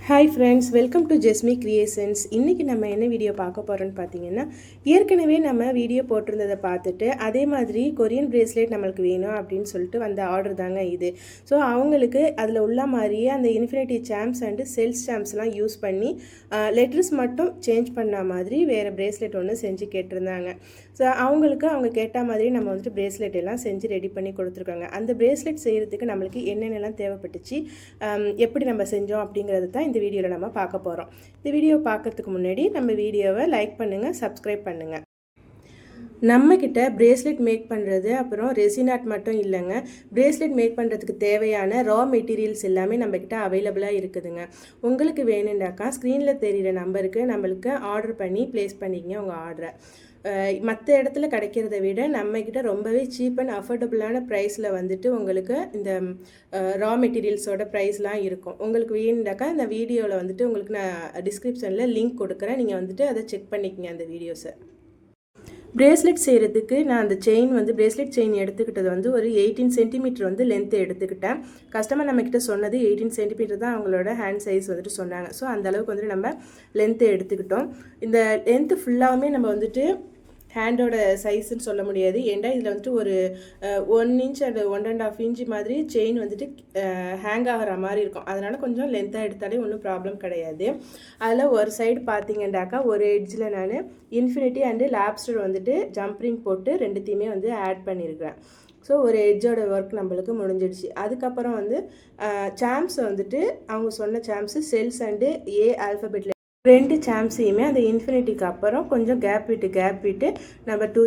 Hi friends, welcome to Jesmi creations. இன்றைக்கி நம்ம என்ன வீடியோ பார்க்க போகிறோன்னு பார்த்தீங்கன்னா, ஏற்கனவே நம்ம வீடியோ போட்டிருந்ததை பார்த்துட்டு அதே மாதிரி கொரியன் பிரேஸ்லெட் நம்மளுக்கு வேணும் அப்படின்னு சொல்லிட்டு வந்த ஆர்டர் தாங்க இது. ஸோ அவங்களுக்கு அதில் உள்ள மாதிரியே அந்த இன்ஃபினிட்டி சாம்ஸ் அண்டு செல்ஸ் சாம்ஸ்லாம் யூஸ் பண்ணி லெட்டர்ஸ் மட்டும் சேஞ்ச் பண்ண மாதிரி வேறு பிரேஸ்லெட் ஒன்று செஞ்சு கேட்டிருந்தாங்க. ஸோ அவங்களுக்கு அவங்க கேட்ட மாதிரி நம்ம வந்துட்டு பிரேஸ்லெட் எல்லாம் செஞ்சு ரெடி பண்ணி கொடுத்துருக்காங்க. அந்த பிரேஸ்லெட் செய்கிறதுக்கு நம்மளுக்கு என்னென்னலாம் தேவைப்பட்டுச்சு, எப்படி நம்ம செஞ்சோம் அப்படிங்கிறது தான் இந்த வீடியோவில் நம்ம பார்க்க போகிறோம். இந்த வீடியோ பார்க்கறதுக்கு முன்னாடி நம்ம வீடியோவை லைக் பண்ணுங்கள், சப்ஸ்கிரைப் பண்ணுங்கள். நம்மக்கிட்ட பிரேஸ்லெட் மேக் பண்ணுறது அப்புறம் ரெசின் ஆர்ட் மட்டும் இல்லைங்க, பிரேஸ்லெட் மேக் பண்ணுறதுக்கு தேவையான ரா மெட்டீரியல்ஸ் எல்லாமே நம்மக்கிட்ட அவைலபிளாக இருக்குதுங்க. உங்களுக்கு வேணுண்டாக்கா ஸ்க்ரீனில் தெரிகிற நம்பருக்கு நம்மளுக்கு ஆர்டர் பண்ணி ப்ளேஸ் பண்ணிக்கங்க உங்கள் ஆர்டரை. மற்ற இடத்துல கிடைக்கிறத விட நம்மக்கிட்ட ரொம்பவே சீப் அண்ட் அஃபோர்டபுளான ப்ரைஸில் வந்துட்டு உங்களுக்கு இந்த ரா மெட்டீரியல்ஸோட ப்ரைஸ்லாம் இருக்கும். உங்களுக்கு வேணுண்டாக்கா இந்த வீடியோவில் வந்துட்டு உங்களுக்கு நான் டிஸ்கிரிப்ஷனில் லிங்க் கொடுக்குறேன், நீங்கள் வந்துட்டு அதை செக் பண்ணிக்கங்க அந்த வீடியோஸை. பிரேஸ்லெட் செய்கிறதுக்கு நான் அந்த பிரேஸ்லெட் செயின் எடுத்துக்கிட்டது வந்து ஒரு 18 சென்டிமீட்டர் வந்து லென்த்து எடுத்துக்கிட்டேன். கஸ்டமர் நம்மக்கிட்ட சொன்னது 18 சென்டிமீட்டர் தான் அவங்களோட ஹேண்ட் சைஸ் வந்துட்டு சொன்னாங்க. ஸோ அந்தளவுக்கு வந்துட்டு நம்ம லென்த்து எடுத்துக்கிட்டோம். இந்த லென்த்து ஃபுல்லாகவுமே நம்ம வந்துட்டு ஹேண்டோட சைஸ்ன்னு சொல்ல முடியாது. ஏன்டா இதில் வந்துட்டு ஒரு 1 இன்ச் அண்ட் 1.5 இன்ச் மாதிரி செயின் வந்துட்டு ஹேங் ஆகிற மாதிரி இருக்கும். அதனால் கொஞ்சம் லென்த்தாக எடுத்தாலே ஒன்றும் ப்ராப்ளம் கிடையாது. அதில் ஒரு சைடு பார்த்தீங்கன்னாக்கா ஒரு எட்ஜில் நான் இன்ஃபினிட்டி அண்டு லாப்ஸ்டர் வந்துட்டு ஜம்ப்ரிங் போட்டு ரெண்டுத்தையுமே வந்து ஆட் பண்ணியிருக்கிறேன். ஸோ ஒரு எட்ஜோட ஒர்க் நம்மளுக்கு முடிஞ்சிடுச்சு. அதுக்கப்புறம் வந்து சாம்ஸ் வந்துட்டு அவங்க சொன்ன சாம்ஸு செல்ஸ் அண்டு ஏ ஆல்ஃபபெட்டில் 2 சாம்ஸையுமே அந்த இன்ஃபினிட்டிக்கு அப்புறம் கொஞ்சம் கேப் விட்டு நம்ம 2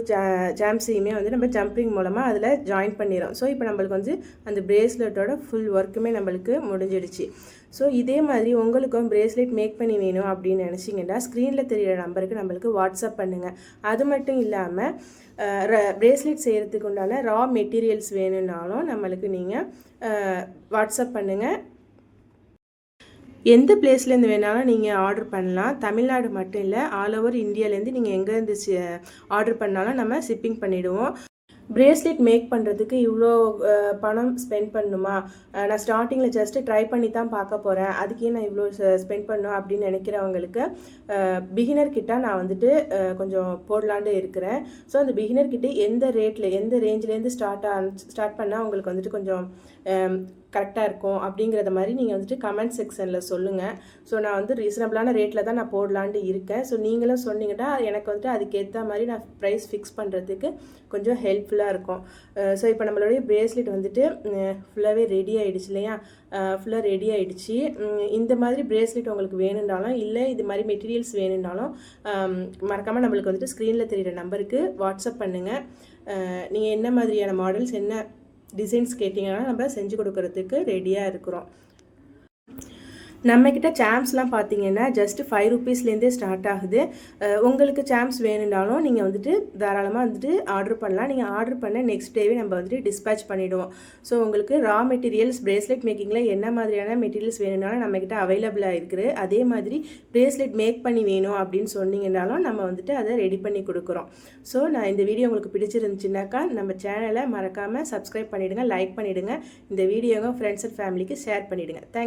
சாம்ஸையுமே வந்து நம்ம ஜம்பிங் மூலமாக அதில் ஜாயின் பண்ணிடும். ஸோ இப்போ நம்மளுக்கு வந்து அந்த பிரேஸ்லெட்டோட ஃபுல் ஒர்க்குமே நம்மளுக்கு முடிஞ்சிடுச்சு. ஸோ இதே மாதிரி உங்களுக்கும் பிரேஸ்லெட் மேக் பண்ணி வேணும் அப்படின்னு நினச்சிங்கன்னா ஸ்க்ரீனில் தெரிகிற நம்பருக்கு நம்மளுக்கு வாட்ஸ்அப் பண்ணுங்கள். அது மட்டும் இல்லாமல் பிரேஸ்லெட் செய்கிறதுக்கு உண்டான ரா மெட்டீரியல்ஸ் வேணும்னாலும் நம்மளுக்கு நீங்கள் வாட்ஸ்அப் பண்ணுங்கள். எந்த பிளேஸ்லேருந்து வேணாலும் நீங்கள் ஆர்டர் பண்ணலாம். தமிழ்நாடு மட்டும் இல்லை, ஆல் ஓவர் இந்தியாவிலேருந்து நீங்கள் எங்கேருந்து ஆர்டர் பண்ணாலும் நம்ம ஷிப்பிங் பண்ணிவிடுவோம். பிரேஸ்லெட் மேக் பண்ணுறதுக்கு இவ்வளோ பணம் ஸ்பெண்ட் பண்ணணுமா, நான் ஸ்டார்டிங்கில் ஜஸ்ட்டு ட்ரை பண்ணி தான் பார்க்க போகிறேன், அதுக்கே நான் இவ்வளோ ஸ்பெண்ட் பண்ணணும் அப்படின்னு நினைக்கிறவங்களுக்கு பிகினர்கிட்ட நான் வந்துட்டு கொஞ்சம் போடலான்ட்டு இருக்கிறேன். ஸோ அந்த பிகினர்கிட்ட எந்த ரேஞ்சிலேருந்து ஸ்டார்ட் பண்ணால் உங்களுக்கு வந்துட்டு கொஞ்சம் கரெக்டாக இருக்கும் அப்படிங்கிறத மாதிரி நீங்கள் வந்துட்டு கமெண்ட் செக்ஷனில் சொல்லுங்கள். ஸோ நான் வந்து ரீசனபிளான ரேட்டில் தான் நான் போடலான்ட்டு இருக்கேன். ஸோ நீங்களும் சொன்னீங்கன்னா எனக்கு வந்துட்டு அதுக்கேற்ற மாதிரி நான் ப்ரைஸ் ஃபிக்ஸ் பண்ணுறதுக்கு கொஞ்சம் ஹெல்ப்ஃபுல்லாக இருக்கும். ஸோ இப்போ நம்மளுடைய பிரேஸ்லெட் வந்துட்டு ஃபுல்லாகவே ரெடி ஆகிடுச்சு இல்லையா, ஃபுல்லாக ரெடி ஆகிடுச்சு. இந்த மாதிரி பிரேஸ்லெட் உங்களுக்கு வேணும்னாலும் இல்லை இது மாதிரி மெட்டீரியல்ஸ் வேணும்னாலும் மறக்காமல் நம்மளுக்கு வந்துட்டு ஸ்க்ரீனில் தெரிகிற நம்பருக்கு வாட்ஸ்அப் பண்ணுங்கள். நீங்கள் என்ன மாதிரியான மாடல்ஸ் என்ன டிசைன்ஸ் கேட்டிங்கன்னா நம்ம செஞ்சு கொடுக்கறதுக்கு ரெடியாக இருக்கிறோம். நம்மக்கிட்ட சாம்ஸ்லாம் பார்த்தீங்கன்னா ஜஸ்ட்டு 5 ரூபீஸ்லேருந்தே ஸ்டார்ட் ஆகுது. உங்களுக்கு சாம்ஸ் வேணும்னாலும் நீங்கள் வந்துட்டு தாராளமாக வந்துட்டு ஆர்டர் பண்ணலாம். நீங்கள் ஆர்டர் பண்ண நெக்ஸ்ட் டேவே நம்ம வந்துட்டு டிஸ்பேச் பண்ணிவிடுவோம். ஸோ உங்களுக்கு ரா மெட்டீரியல்ஸ் பிரேஸ்லெட் மேக்கிங்கில் என்ன மாதிரியான மெட்டீரியல்ஸ் வேணும்னாலும் நம்மக்கிட்ட அவைலபிளாக இருக்குது. அதே மாதிரி பிரேஸ்லெட் மேக் பண்ணி வேணும் அப்படின்னு சொன்னீங்கன்னாலும் நம்ம வந்துட்டு அதை ரெடி பண்ணி கொடுக்குறோம். ஸோ நான் இந்த வீடியோ உங்களுக்கு பிடிச்சிருந்துச்சுனாக்கா நம்ம சேனலை மறக்காமல் சப்ஸ்கிரைப் பண்ணிவிடுங்க, லைக் பண்ணிவிடுங்க. இந்த வீடியோவை ஃப்ரெண்ட்ஸ் அண்ட் ஃபேமிலிக்கு ஷேர் பண்ணிவிடுங்க. தேங்க்ஸ்.